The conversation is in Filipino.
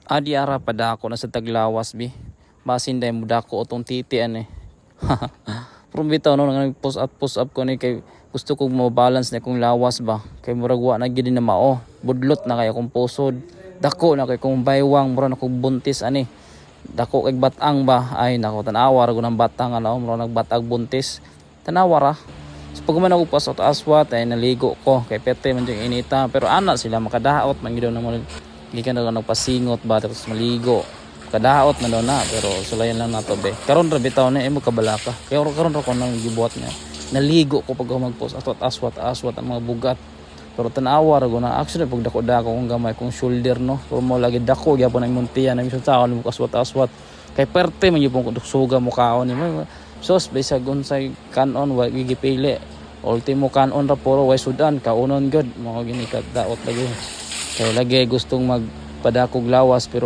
Adi ara pada ako na sa taglawas bi. Basin dahil muda ko otong titian eh. Pero bitaw no nang post up ko ni kay gusto kong mo balance na kung lawas ba. Kay murag wa na gid na mao. Budlot na kay akong pusod. Dako na kay kung baywang mura na kong buntis ani. Dako kay batang ba. Ay nako tanawa ra ko ng batang ano mura nagbatag buntis. Tanawa ra. So pag man ako pasot aswat ay naligo ko kay pete man yung inita pero ana sila makadaot man gid na mo gikan na nagpasingot ba tapos maligo kadaot man daw na pero sulayan lang nato be karon ra bitaw na imo kabalaka kay karon ra ko nang gibuhat niya naligo ko pag ako magpost aswat ang mga bugat pero tanawa ra ko na actually pag dako kung gamay kung shoulder no pero mo lagi dako gyapon ang muntian na misyon sa ako mo aswat kay perte man yung suga mo kaon ni sos bisag unsay kanon wa gigipili ultimo kanon ra puro way sudan kaunon gud mo gini kadaot lagi kay lagi gustong magpadakog lawas pero